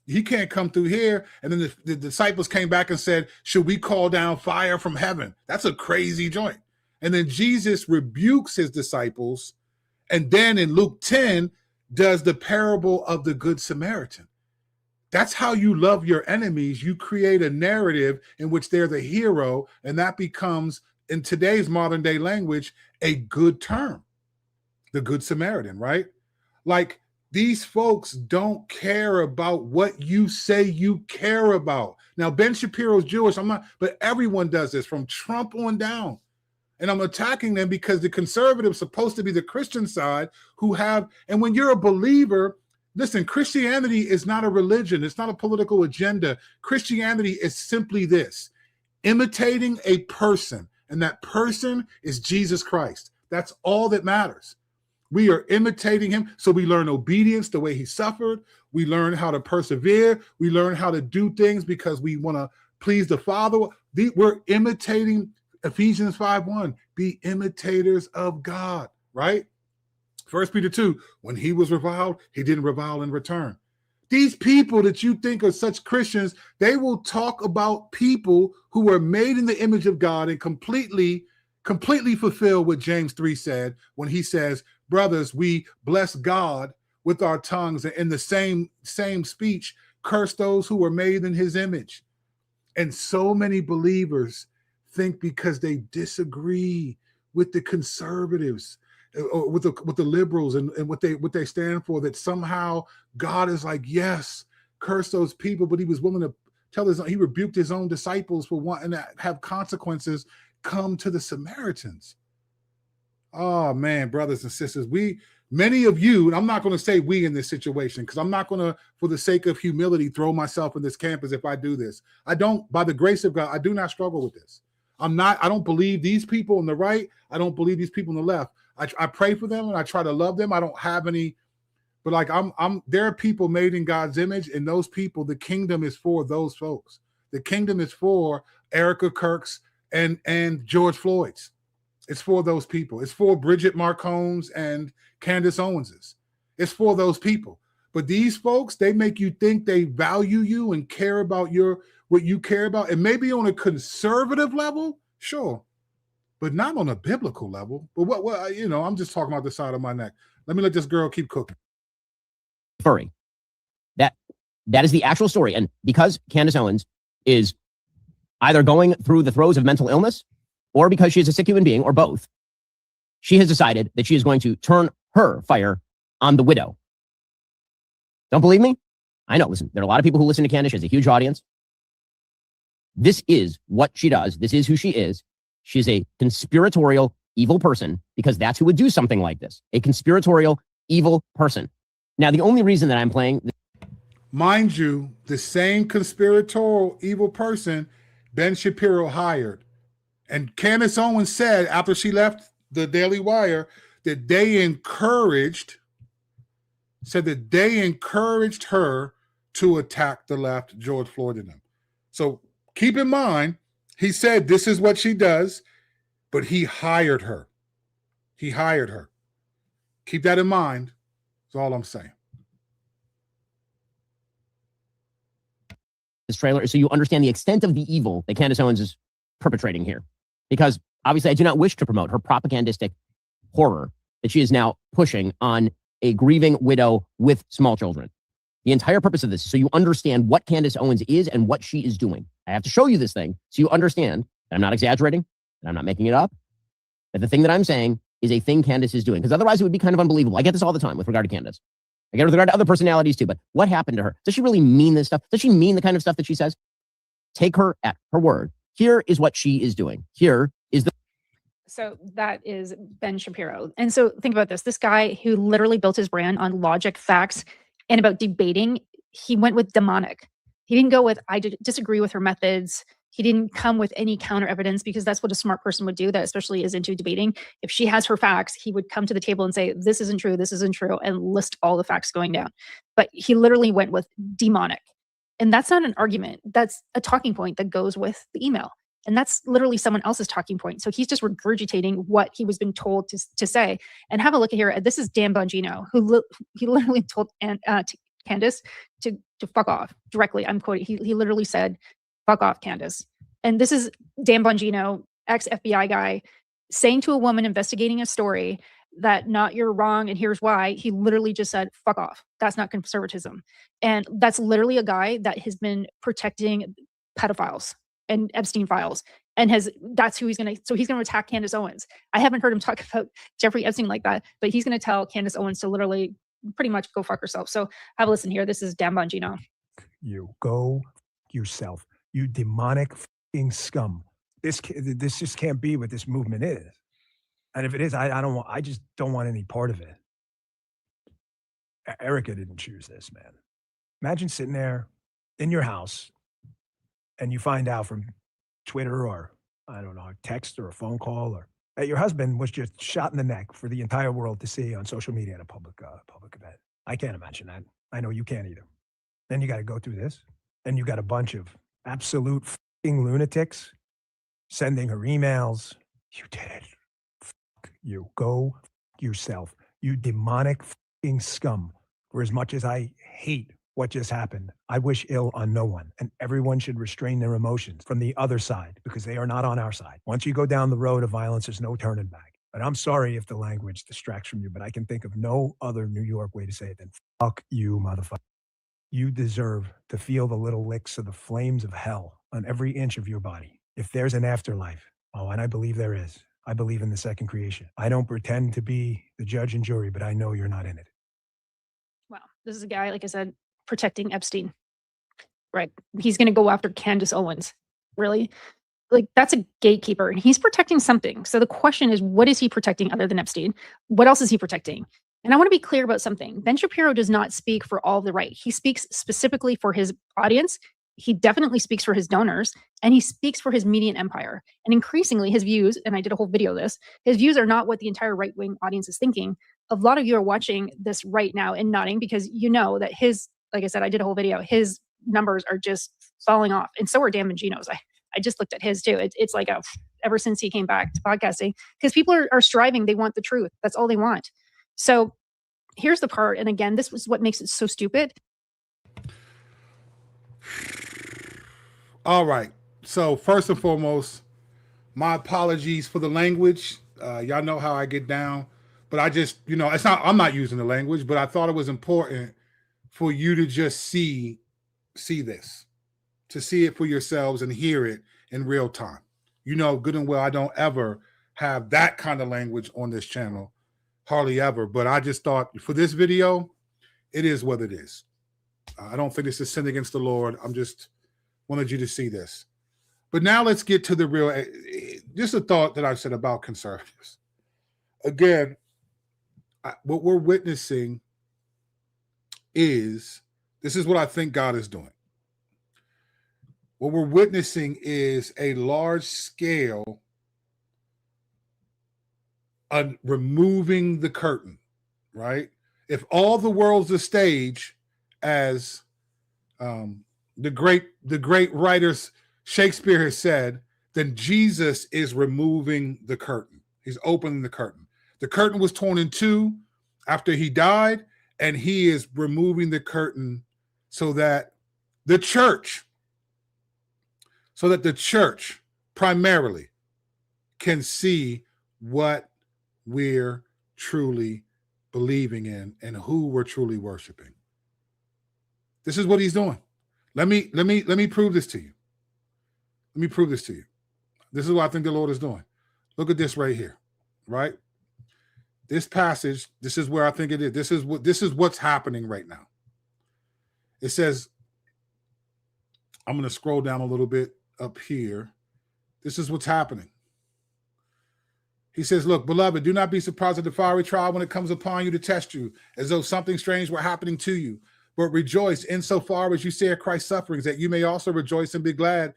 He can't come through here. And then the disciples came back and said, should we call down fire from heaven? That's a crazy joint. And then Jesus rebukes his disciples. And then in Luke 10, does the parable of the Good Samaritan. That's how you love your enemies. You create a narrative in which they're the hero, and that becomes, in today's modern day language, a good term. The Good Samaritan, right? Like, these folks don't care about what you say you care about. Now, Ben Shapiro's Jewish, I'm not, but everyone does this from Trump on down. And I'm attacking them because the conservatives supposed to be the Christian side who have, and when you're a believer, listen, Christianity is not a religion. It's not a political agenda. Christianity is simply this: imitating a person, and that person is Jesus Christ. That's all that matters. We are imitating him. So we learn obedience the way he suffered. We learn how to persevere. We learn how to do things because we want to please the Father. We're imitating Ephesians 5:1, be imitators of God, right? 1 Peter 2, when he was reviled, he didn't revile in return. These people that you think are such Christians, they will talk about people who were made in the image of God and completely fulfill what James 3 said when he says, brothers, we bless God with our tongues, and in the same speech, curse those who were made in his image. And so many believers think because they disagree with the conservatives or with the liberals and what they stand for, that somehow God is like, yes, curse those people, but he was willing to he rebuked his own disciples for wanting to have consequences come to the Samaritans. Oh man, brothers and sisters, many of you, and I'm not going to say we in this situation, because I'm not going to, for the sake of humility, throw myself in this camp as if I do this. I don't, by the grace of God, I do not struggle with this. I don't believe these people on the right. I don't believe these people on the left. I pray for them and I try to love them. I don't have any, but like there are people made in God's image, and those people, the kingdom is for those folks. The kingdom is for Erica Kirk's and George Floyd's. It's for those people. It's for Bridget Marcone's and Candace Owens's. It's for those people. But these folks, they make you think they value you and care about what you care about. And maybe on a conservative level, sure, but not on a biblical level. But what I'm just talking about the side of my neck. Let me let this girl keep cooking. Furry. That is the actual story. And because Candace Owens is either going through the throes of mental illness or because she is a sick human being, or both, she has decided that she is going to turn her fire on the widow. Don't believe me? I know. Listen, there are a lot of people who listen to Candace. She has a huge audience. This is what she does. This is who she is. She's a conspiratorial, evil person, because that's who would do something like this. A conspiratorial, evil person. Now, the only reason that I'm playing... Mind you, the same conspiratorial, evil person Ben Shapiro hired. And Candace Owens said after she left the Daily Wire that they encouraged her to attack the left, George Floyd and them. So keep in mind, he said this is what she does, but he hired her. He hired her. Keep that in mind. That's all I'm saying. This trailer, so you understand the extent of the evil that Candace Owens is perpetrating here. Because obviously I do not wish to promote her propagandistic horror that she is now pushing on a grieving widow with small children. The entire purpose of this is so you understand what Candace Owens is and what she is doing. I have to show you this thing so you understand that I'm not exaggerating, that I'm not making it up, that the thing that I'm saying is a thing Candace is doing. Because otherwise it would be kind of unbelievable. I get this all the time with regard to Candace. I get it with regard to other personalities too, but what happened to her? Does she really mean this stuff? Does she mean the kind of stuff that she says? Take her at her word. Here is what she is doing. Here is the... So that is Ben Shapiro. And so think about this. This guy who literally built his brand on logic, facts, and about debating, he went with demonic. He didn't go with, I disagree with her methods. He didn't come with any counter evidence because that's what a smart person would do that especially is into debating. If she has her facts, he would come to the table and say, this isn't true, and list all the facts going down. But he literally went with demonic. And that's not an argument. That's a talking point that goes with the email. And that's literally someone else's talking point. So he's just regurgitating what he was being told to say. And have a look at here. This is Dan Bongino, who he literally told Candace to fuck off directly. I'm quoting. He literally said, fuck off, Candace. And this is Dan Bongino, ex-FBI guy, saying to a woman investigating a story that not you're wrong and here's why. He literally just said, fuck off. That's not conservatism. And that's literally a guy that has been protecting pedophiles and Epstein files. And that's who he's going to attack Candace Owens. I haven't heard him talk about Jeffrey Epstein like that, but he's going to tell Candace Owens to literally pretty much go fuck herself. So have a listen here. This is Dan Bongino. You go yourself. You demonic fucking scum. This just can't be what this movement is. And if it is, I just don't want any part of it. Erica didn't choose this, man. Imagine sitting there in your house and you find out from Twitter or, I don't know, a text or a phone call or that your husband was just shot in the neck for the entire world to see on social media at a public event. I can't imagine that. I know you can't either. Then you got to go through this. Then you got a bunch of absolute fucking lunatics sending her emails. You did it. Fuck you. Go yourself. You demonic fucking scum. For as much as I hate what just happened, I wish ill on no one, and everyone should restrain their emotions from the other side because they are not on our side. Once you go down the road of violence, there's no turning back. But I'm sorry if the language distracts from you, but I can think of no other New York way to say it than fuck you, motherfucker. You deserve to feel the little licks of the flames of hell on every inch of your body. If there's an afterlife, oh, and I believe there is. I believe in the second creation. I don't pretend to be the judge and jury, but I know you're not in it. Wow. This is a guy, like I said, protecting Epstein. Right. He's going to go after Candace Owens. Really? Like, that's a gatekeeper and he's protecting something. So the question is, what is he protecting other than Epstein? What else is he protecting? And I want to be clear about something. Ben Shapiro does not speak for all the right. He speaks specifically for his audience. He definitely speaks for his donors and he speaks for his media empire. And increasingly his views, and I did a whole video of this, his views are not what the entire right-wing audience is thinking. A lot of you are watching this right now and nodding because you know that his, like I said, I did a whole video, his numbers are just falling off. And so are Dan Bongino's. I just looked at his too. It's like ever since he came back to podcasting, because people are striving. They want the truth. That's all they want. So here's the part. And again, this was what makes it so stupid. All right. So first and foremost, my apologies for the language. Y'all know how I get down, but I just, I'm not using the language, but I thought it was important for you to just see this, to see it for yourselves and hear it in real time. You know good and well I don't ever have that kind of language on this channel, hardly ever. But I just thought for this video, it is what it is. I don't think this is sin against the Lord. I'm just wanted you to see this. But now let's get to the real, just a thought that I've said about conservatives. Again, what we're witnessing is, this is what I think God is doing. What we're witnessing is a large scale removing the curtain, right? If all the world's a stage, as the great writers Shakespeare has said, then Jesus is removing the curtain. He's opening the curtain. The curtain was torn in two after he died, and he is removing the curtain so that the church primarily can see what we're truly believing in and who we're truly worshiping. This is what he's doing. Let me prove this to you. Let me prove this to you. This is what I think the Lord is doing. Look at this right here, right? This passage, this is where I think it is. This is what's happening right now. It says, I'm going to scroll down a little bit up here. This is what's happening. He says, look, beloved, do not be surprised at the fiery trial when it comes upon you to test you, as though something strange were happening to you. But rejoice insofar as you share Christ's sufferings, that you may also rejoice and be glad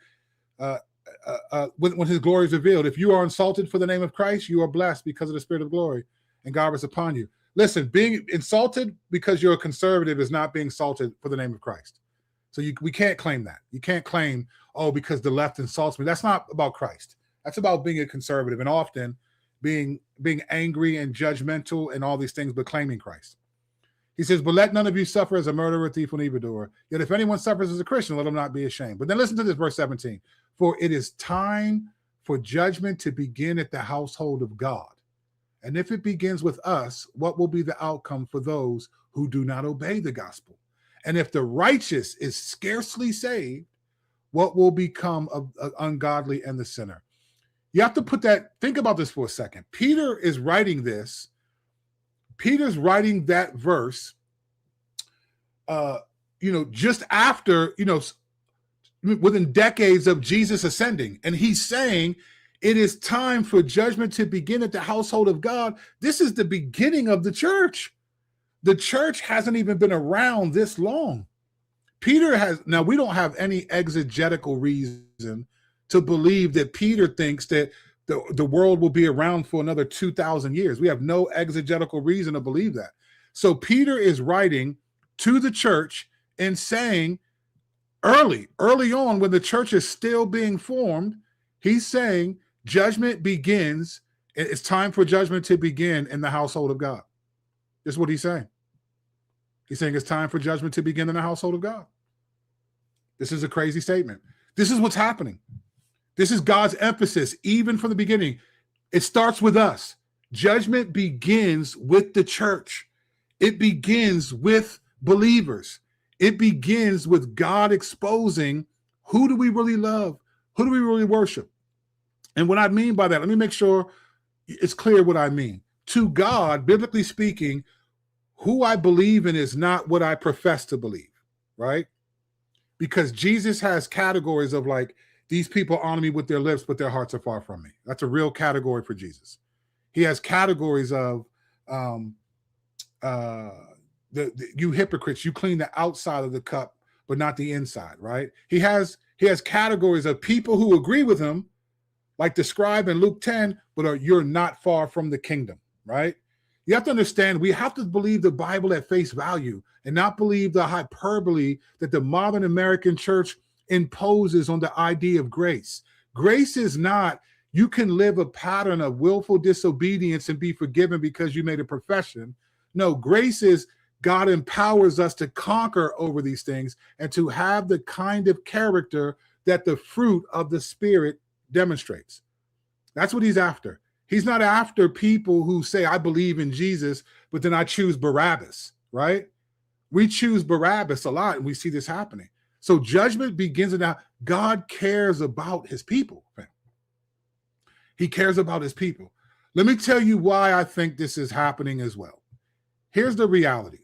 when his glory is revealed. If you are insulted for the name of Christ, you are blessed because of the Spirit of glory, and God is upon you. Listen, being insulted because you're a conservative is not being insulted for the name of Christ. So we can't claim that. You can't claim, oh, because the left insults me. That's not about Christ. That's about being a conservative and often being angry and judgmental and all these things, but claiming Christ. He says, but let none of you suffer as a murderer, thief, and evildoer. Yet if anyone suffers as a Christian, let him not be ashamed. But then listen to this, verse 17. For it is time for judgment to begin at the household of God. And if it begins with us, what will be the outcome for those who do not obey the gospel? And if the righteous is scarcely saved, what will become of ungodly and the sinner? You have to think about this for a second. Peter is writing this. Peter's writing that verse, just after, within decades of Jesus ascending. And he's saying, it is time for judgment to begin at the household of God. This is the beginning of the church. The church hasn't even been around this long. Now we don't have any exegetical reason to believe that Peter thinks that the world will be around for another 2,000 years. We have no exegetical reason to believe that. So Peter is writing to the church and saying early on, when the church is still being formed, he's saying judgment begins. It's time for judgment to begin in the household of God. That's what he's saying. He's saying it's time for judgment to begin in the household of God. This is a crazy statement. This is what's happening. This is God's emphasis, even from the beginning. It starts with us. Judgment begins with the church. It begins with believers. It begins with God exposing who do we really love? Who do we really worship? And what I mean by that, let me make sure it's clear what I mean. To God, biblically speaking, who I believe in is not what I profess to believe, right? Because Jesus has categories of like, these people honor me with their lips, but their hearts are far from me. That's a real category for Jesus. He has categories of you hypocrites, you clean the outside of the cup, but not the inside, right? He has categories of people who agree with him, like the scribe in Luke 10, but you're not far from the kingdom, right? You have to understand, we have to believe the Bible at face value and not believe the hyperbole that the modern American church imposes on the idea of grace. Grace is not, you can live a pattern of willful disobedience and be forgiven because you made a profession. No, grace is God empowers us to conquer over these things and to have the kind of character that the fruit of the Spirit demonstrates. That's what he's after. He's not after people who say, I believe in Jesus, but then I choose Barabbas, right? We choose Barabbas a lot, and we see this happening. So judgment begins now. God cares about his people. He cares about his people. Let me tell you why I think this is happening as well. Here's the reality.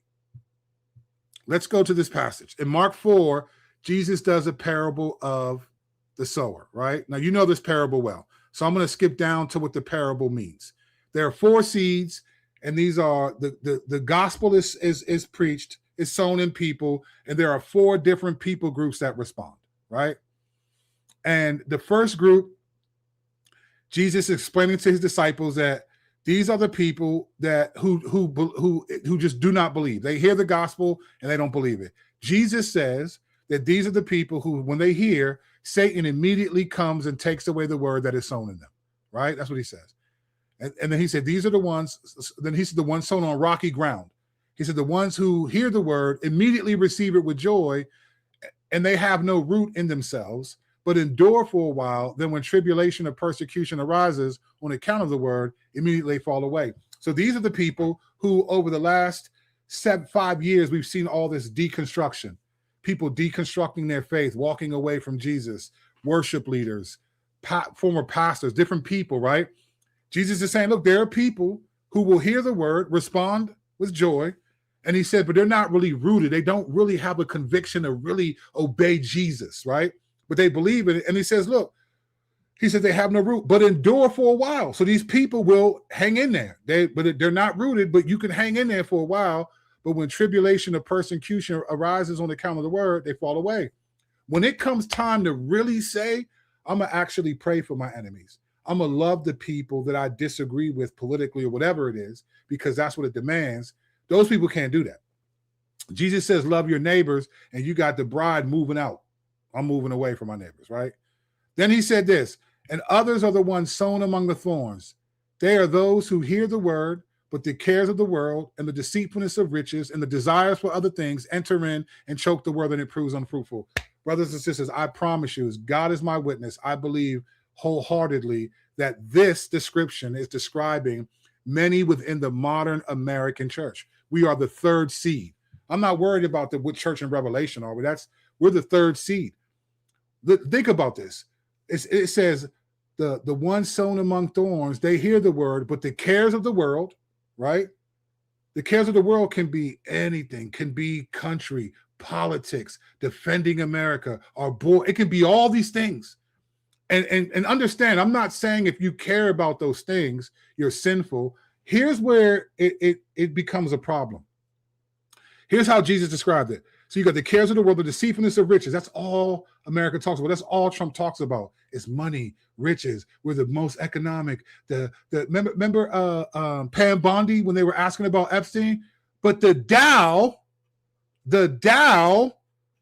Let's go to this passage. In Mark 4, Jesus does a parable of the sower, right? Now, you know this parable well. So I'm going to skip down to what the parable means. There are 4 seeds, and these are the gospel is preached, is sown in people, and there are 4 different people groups that respond, right? And the first group, Jesus explaining to his disciples that these are the people that who just do not believe. They hear the gospel and they don't believe it. Jesus says that these are the people who, when they hear, Satan immediately comes and takes away the word that is sown in them, right? That's what he says. And then he said, these are the ones, then he said, the ones sown on rocky ground. He said, the ones who hear the word immediately receive it with joy, and they have no root in themselves, but endure for a while. Then when tribulation or persecution arises on account of the word, immediately fall away. So these are the people who over the last 5 years, we've seen all this deconstruction, people deconstructing their faith, walking away from Jesus, worship leaders, former pastors, different people, right? Jesus is saying, look, there are people who will hear the word, respond with joy. And he said, but they're not really rooted. They don't really have a conviction to really obey Jesus, right? But they believe in it. And he says, look, he said they have no root, but endure for a while. So these people will hang in there. They're not rooted, but you can hang in there for a while. But when tribulation or persecution arises on account of the word, they fall away. When it comes time to really say, I'm going to actually pray for my enemies. I'm going to love the people that I disagree with politically or whatever it is, because that's what it demands. Those people can't do that. Jesus says, love your neighbors, and you got the bride moving out. I'm moving away from my neighbors, right? Then he said this, and others are the ones sown among the thorns. They are those who hear the word, but the cares of the world and the deceitfulness of riches and the desires for other things enter in and choke the word, and it proves unfruitful. Brothers and sisters, I promise you, as God is my witness, I believe wholeheartedly that this description is describing many within the modern American church. We are the third seed. I'm not worried about what church in Revelation are we. We're the third seed. Think about this. It says the one sown among thorns, they hear the word, but the cares of the world, right? The cares of the world can be anything, can be country, politics, defending America, our boy. It can be all these things. And understand, I'm not saying if you care about those things, you're sinful. Here's where it becomes a problem. Here's how Jesus described it. So you got the cares of the world, the deceitfulness of riches. That's all America talks about. That's all Trump talks about. It's money, riches. We're the most economic. Remember Pam Bondi when they were asking about Epstein? But the Dow,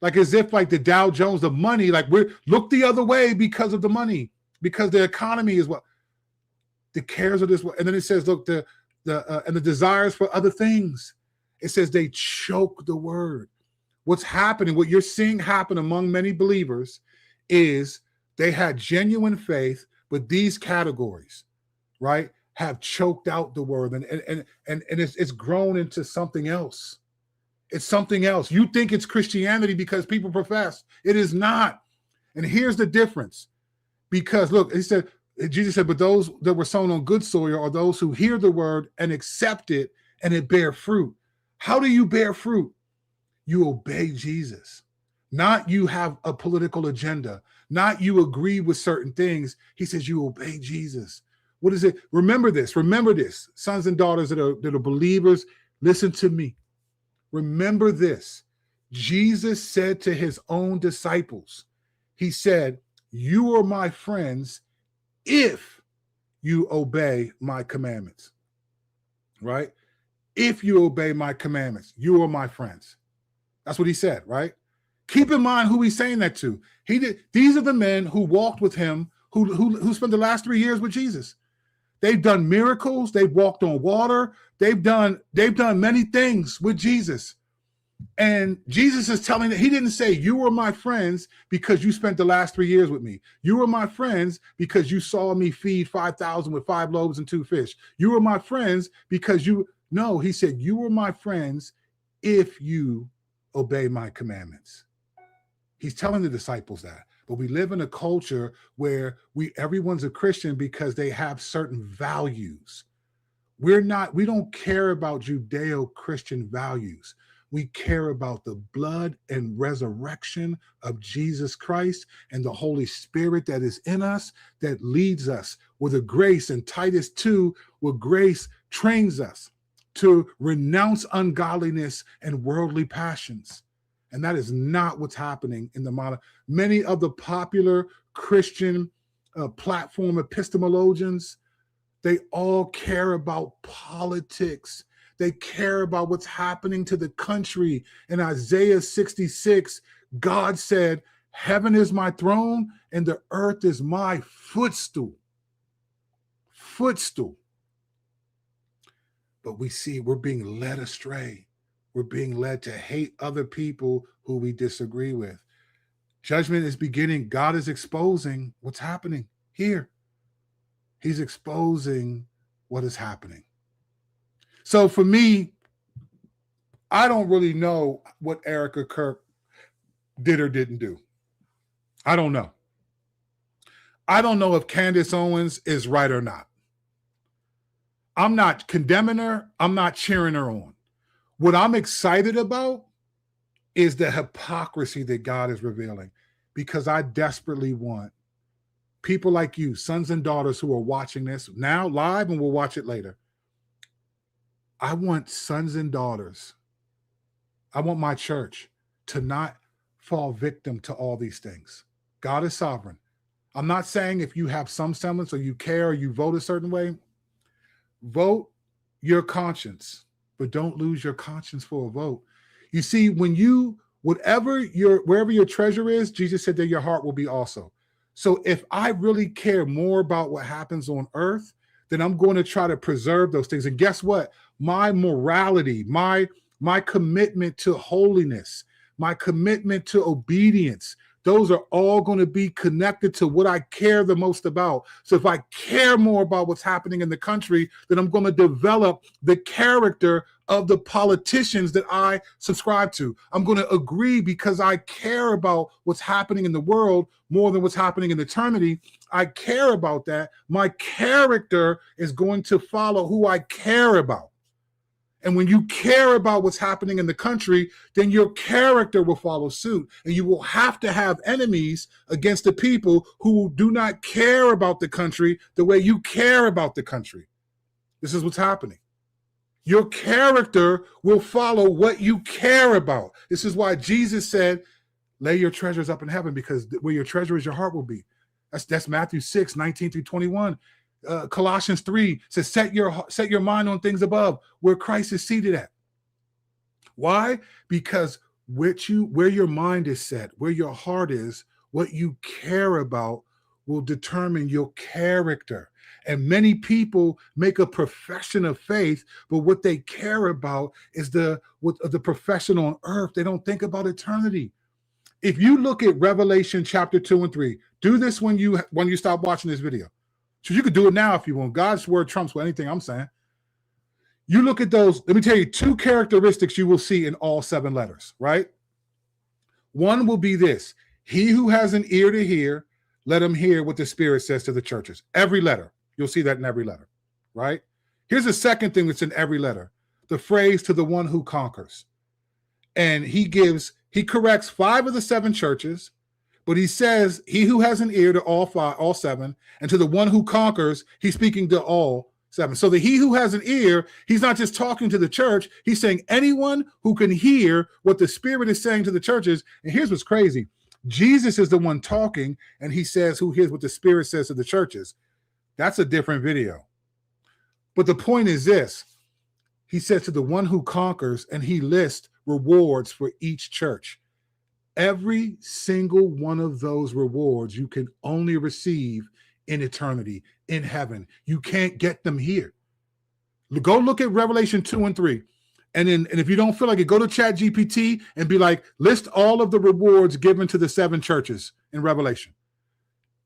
like as if like the Dow Jones, the money, like look the other way because of the money, because the economy is what the cares of this. And then it says, look, and the desires for other things. It says they choke the word. What's happening, what you're seeing happen among many believers is they had genuine faith, but these categories, right, have choked out the word, and it's grown into something else. It's something else. You think it's Christianity because people profess. It is not. And here's the difference. Because look, Jesus said, but those that were sown on good soil are those who hear the word and accept it, and it bear fruit. How do you bear fruit? You obey Jesus. Not you have a political agenda. Not you agree with certain things. He says you obey Jesus. What is it? Remember this. Remember this. Sons and daughters that are believers, listen to me. Remember this. Jesus said to his own disciples, he said, you are my friends if you obey my commandments, right? If you obey my commandments, you are my friends. That's what he said, right? Keep in mind who he's saying that to. These are the men who walked with him, who spent the last 3 years with Jesus. They've done miracles. They've walked on water. They've done many things with Jesus. And Jesus is telling that he didn't say, you were my friends because you spent the last 3 years with me. You were my friends because you saw me feed 5,000 with 5 loaves and 2 fish. You were my friends because no, he said, you were my friends if you obey my commandments. He's telling the disciples that. But we live in a culture where everyone's a Christian because they have certain values. We don't care about Judeo-Christian values. We care about the blood and resurrection of Jesus Christ and the Holy Spirit that is in us, that leads us with a grace. And Titus 2, where grace trains us to renounce ungodliness and worldly passions. And that is not what's happening in the modern. Many of the popular Christian platform epistemologians, they all care about politics. They care about what's happening to the country. In Isaiah 66, God said, heaven is my throne and the earth is my footstool. Footstool. But we see we're being led astray. We're being led to hate other people who we disagree with. Judgment is beginning. God is exposing what's happening here. He's exposing what is happening. So for me, I don't really know what Erica Kirk did or didn't do. I don't know. I don't know if Candace Owens is right or not. I'm not condemning her. I'm not cheering her on. What I'm excited about is the hypocrisy that God is revealing, because I desperately want people like you, sons and daughters who are watching this now live and will watch it later. I want sons and daughters. I want my church to not fall victim to all these things. God is sovereign. I'm not saying if you have some semblance or you care or you vote a certain way, vote your conscience, but don't lose your conscience for a vote. You see, when you, wherever your treasure is, Jesus said that your heart will be also. So if I really care more about what happens on earth, then I'm going to try to preserve those things. And guess what? My morality, my commitment to holiness, my commitment to obedience, those are all going to be connected to what I care the most about. So if I care more about what's happening in the country, then I'm going to develop the character of the politicians that I subscribe to. I'm going to agree because I care about what's happening in the world more than what's happening in eternity. I care about that. My character is going to follow who I care about. And when you care about what's happening in the country, then your character will follow suit. And you will have to have enemies against the people who do not care about the country the way you care about the country. This is what's happening. Your character will follow what you care about. This is why Jesus said, lay your treasures up in heaven, because where your treasure is, your heart will be. That's Matthew 6, 19 through 21. Colossians 3 says, set your mind on things above, where Christ is seated at. Why? Because where your mind is set, where your heart is, what you care about will determine your character. And many people make a profession of faith, but what they care about is the profession on earth. They don't think about eternity. If you look at Revelation chapter 2 and 3, do this when you stop watching this video. So you could do it now if you want. God's word trumps with anything I'm saying. You look at those, let me tell you two characteristics you will see in all 7 letters, right? One will be this: he who has an ear to hear, let him hear what the Spirit says to the churches. Every letter. You'll see that in every letter, right? Here's the second thing that's in every letter: the phrase to the one who conquers. And he corrects 5 of the 7 churches, but he says, he who has an ear to all 7, and to the one who conquers, he's speaking to all 7. So he who has an ear, he's not just talking to the church, he's saying anyone who can hear what the Spirit is saying to the churches. And here's what's crazy. Jesus is the one talking, and he says who hears what the Spirit says to the churches. That's a different video. But the point is this: he says to the one who conquers, and he lists rewards for each church. Every single one of those rewards you can only receive in eternity, in heaven. You can't get them here. Go look at Revelation 2 and 3. And if you don't feel like it, go to ChatGPT and be like, list all of the rewards given to the 7 churches in Revelation.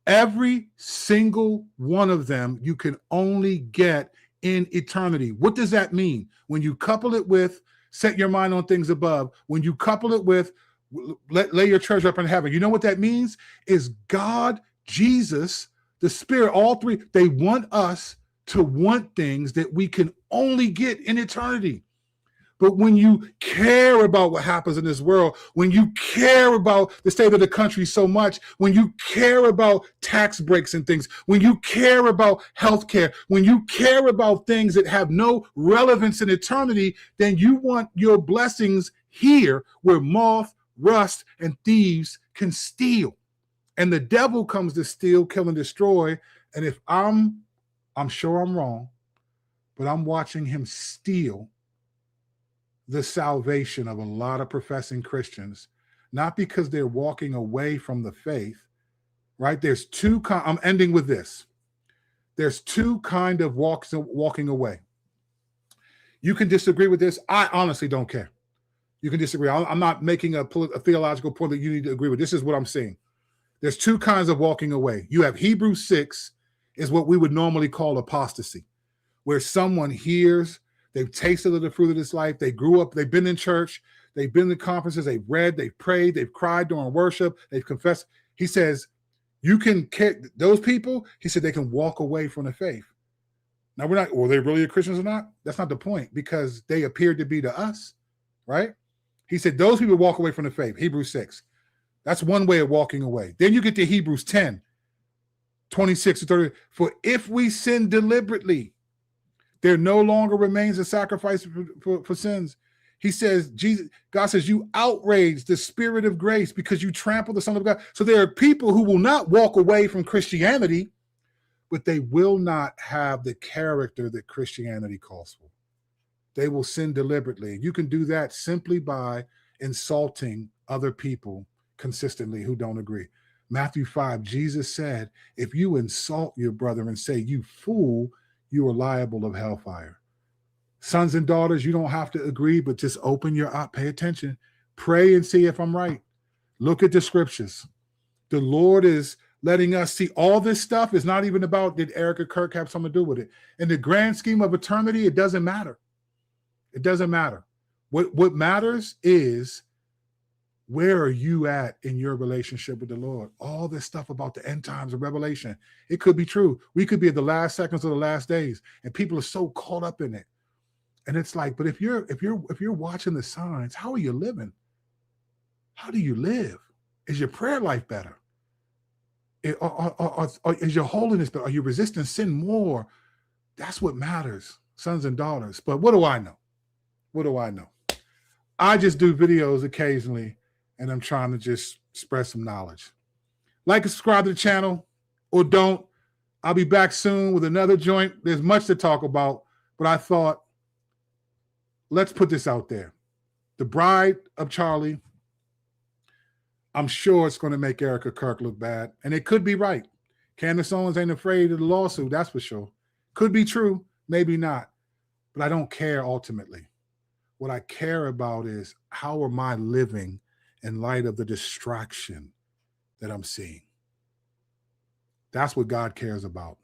Every single one of them you can only get in eternity. What does that mean? When you couple it with set your mind on things above, when you couple it with lay your treasure up in heaven, you know what that means? Is God, Jesus, the Spirit, all 3, they want us to want things that we can only get in eternity. But when you care about what happens in this world, when you care about the state of the country so much, when you care about tax breaks and things, when you care about healthcare, when you care about things that have no relevance in eternity, then you want your blessings here where moth, rust, and thieves can steal. And the devil comes to steal, kill, and destroy. And if I'm sure I'm wrong, but I'm watching him steal the salvation of a lot of professing Christians, not because they're walking away from the faith, right? There's two, I'm ending with this. There's 2 kind of walking away. You can disagree with this. I honestly don't care. You can disagree. I'm not making a theological point that you need to agree with. This is what I'm saying. There's 2 kinds of walking away. You have Hebrews 6 is what we would normally call apostasy, where someone hears, they've tasted of the fruit of this life. They grew up, they've been in church, they've been to conferences, they've read, they've prayed, they've cried during worship, they've confessed. He says, you can, those people, he said, they can walk away from the faith. Now, we're not, were they really Christians or not? That's not the point, because they appeared to be to us, right? He said, those people walk away from the faith, Hebrews 6. That's one way of walking away. Then you get to Hebrews 10, 26 to 30. For if we sin deliberately, there no longer remains a sacrifice for sins. He says, God says, you outrage the spirit of grace because you trample the Son of God. So there are people who will not walk away from Christianity, but they will not have the character that Christianity calls for. They will sin deliberately. You can do that simply by insulting other people consistently who don't agree. Matthew 5, Jesus said, if you insult your brother and say, you fool, you are liable of hellfire. Sons and daughters, you don't have to agree, but just open your eye, pay attention, pray and see if I'm right. Look at the scriptures. The Lord is letting us see all this stuff is not even about did Erica Kirk have something to do with it. In the grand scheme of eternity, it doesn't matter. It doesn't matter. What matters is where are you at in your relationship with the Lord? All this stuff about the end times of Revelation, it could be true. We could be at the last seconds of the last days, and people are so caught up in it. And it's like, but if you're watching the signs, how are you living? How do you live? Is your prayer life better? Is your holiness better? Are you resisting sin more? That's what matters, sons and daughters. But what do I know? What do I know? I just do videos occasionally, and I'm trying to just spread some knowledge. Like and subscribe to the channel, or don't. I'll be back soon with another joint. There's much to talk about, but I thought, let's put this out there. The Bride of Charlie, I'm sure it's going to make Erica Kirk look bad, and it could be right. Candace Owens ain't afraid of the lawsuit, that's for sure. Could be true, maybe not, but I don't care ultimately. What I care about is how am I living in light of the distraction that I'm seeing? That's what God cares about.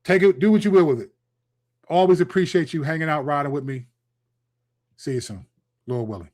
Take it, do what you will with it. Always appreciate you hanging out, riding with me. See you soon, Lord willing.